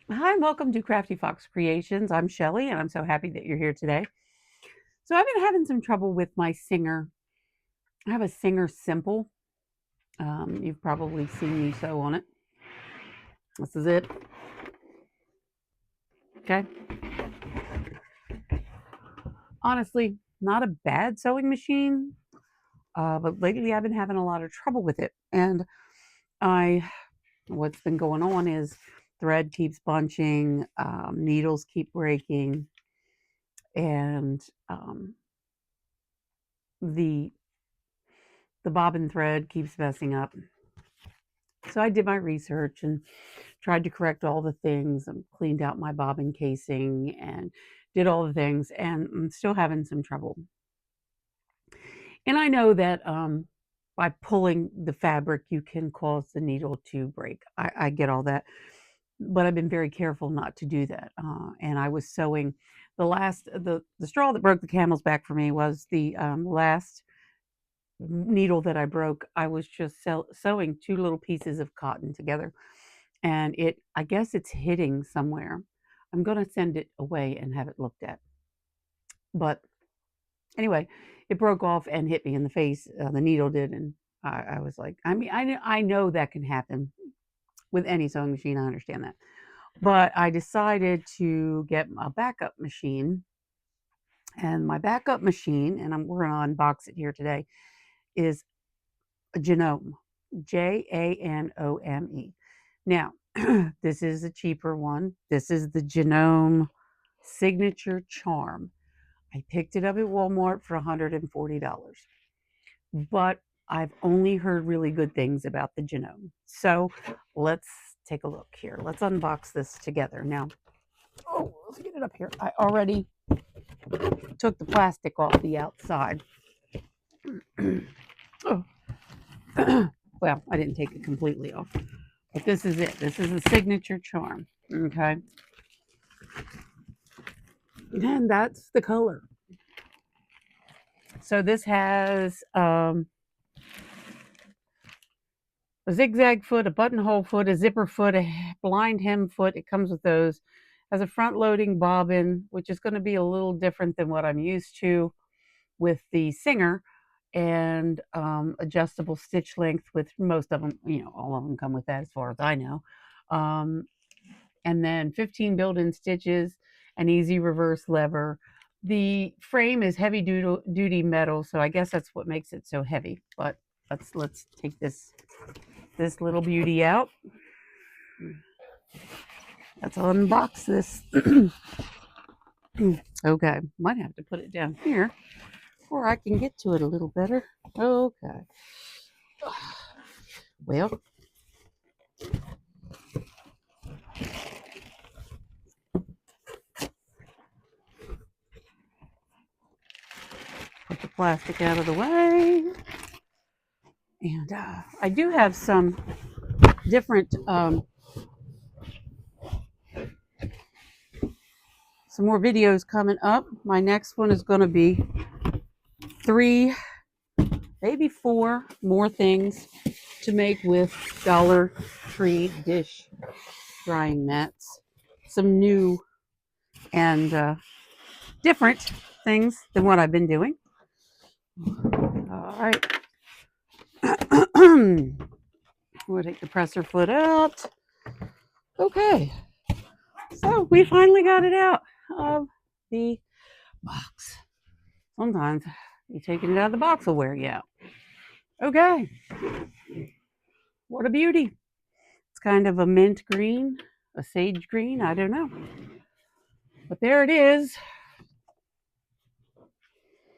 Hi, and welcome to Crafty Fox Creations. I'm Shelly, and I'm so happy that you're here today. So, I've been having some trouble with my Singer. I have a Singer Simple. You've probably seen me sew on it. This is it. Okay. Honestly, not a bad sewing machine, but lately I've been having a lot of trouble with it. And I, what's been going on is thread keeps bunching, needles keep breaking, and the the bobbin thread keeps messing up. So I did my research and tried to correct all the things and cleaned out my bobbin casing and did all the things, and I'm still having some trouble. And I know that by pulling the fabric, you can cause the needle to break. I get all that, but I've been very careful not to do that. And I was sewing the straw that broke the camel's back for me was the last needle that I broke. I was just sewing two little pieces of cotton together, and I guess it's hitting somewhere. I'm going to send it away and have it looked at. But anyway, it broke off and hit me in the face. The needle did, and I was like, I mean, I know that can happen with any sewing machine. I understand that, but I decided to get a backup machine, and my backup machine, and we're going to unbox it here today, is a Janome, Janome. Now, this is a cheaper one. This is the Janome Signature Charm. I picked it up at Walmart for $140, but I've only heard really good things about the Janome. So let's take a look here. Let's unbox this together. Now, let's get it up here. I already took the plastic off the outside. Oh. Well, I didn't take it completely off, but this is it. This is a signature charm. Okay. And that's the color. So this has a zigzag foot, a buttonhole foot, a zipper foot, a blind hem foot. It comes with those. Has a front loading bobbin, which is going to be a little different than what I'm used to with the Singer, and adjustable stitch length with most of them, all of them come with that as far as I know. Um, and then 15 built-in stitches, an easy reverse lever. The frame is heavy duty metal, so I guess that's what makes it so heavy. But let's take this little beauty out. Let's unbox this. Okay, might have to put it down here, or I can get to it a little better. Okay. Well, put the plastic out of the way. And I do have some different, some more videos coming up. My next one is going to be 3, maybe 4 more things to make with Dollar Tree dish drying mats. Some new and different things than what I've been doing. All right. We'll take the presser foot out. Okay. So we finally got it out of the box. Sometimes you taking it out of the box will wear you out. Okay. What a beauty. It's kind of a mint green, a sage green, I don't know. But there it is.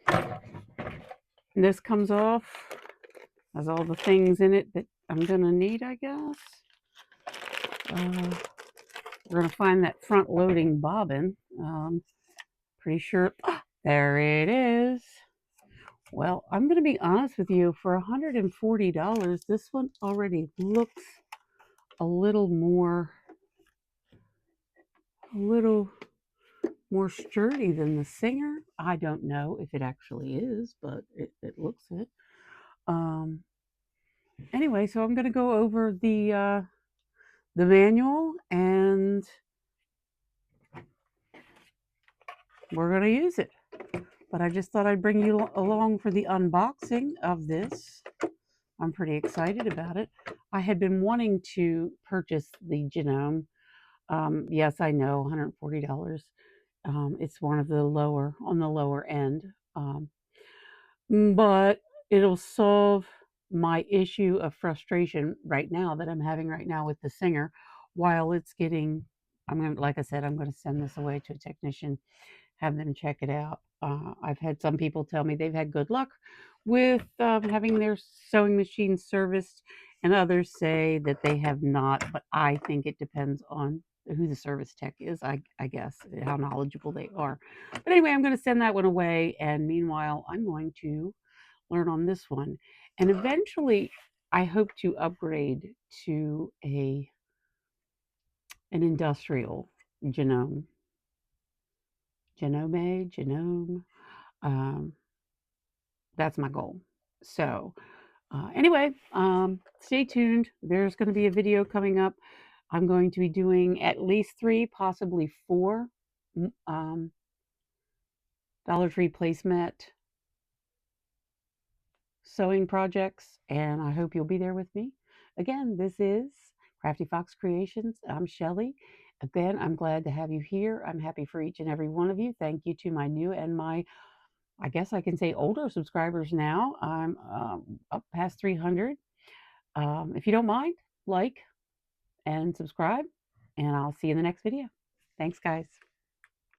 And this comes off. Has all the things in it that I'm going to need, I guess. Uh, we're going to find that front loading bobbin. Pretty sure. There it is. Well, I'm going to be honest with you. For $140, this one already looks a little more sturdy than the Singer. I don't know if it actually is, but it looks it. Um, anyway, so I'm going to go over the manual and we're going to use it. But I just thought I'd bring you along for the unboxing of this. I'm pretty excited about it. I had been wanting to purchase the Janome. Yes, I know, $140. It's one of the on the lower end. But it'll solve my issue of frustration right now that I'm having right now with the Singer while it's getting. I'm going to, like I said, I'm going to send this away to a technician, have them check it out. I've had some people tell me they've had good luck with having their sewing machine serviced, and others say that they have not. But I think it depends on who the service tech is, I guess, how knowledgeable they are. But anyway, I'm going to send that one away. And meanwhile, I'm going to learn on this one. And eventually, I hope to upgrade to an industrial genome. Janome. Um, that's my goal. So, anyway, stay tuned. There's going to be a video coming up. I'm going to be doing at least 3, possibly 4 um, Dollar Tree placemat sewing projects, and I hope you'll be there with me. Again, this is Crafty Fox Creations. I'm Shelly. Again, I'm glad to have you here. I'm happy for each and every one of you. Thank you to my new and my, I guess I can say, older subscribers now. I'm up past 300. If you don't mind, like and subscribe, and I'll see you in the next video. Thanks, guys.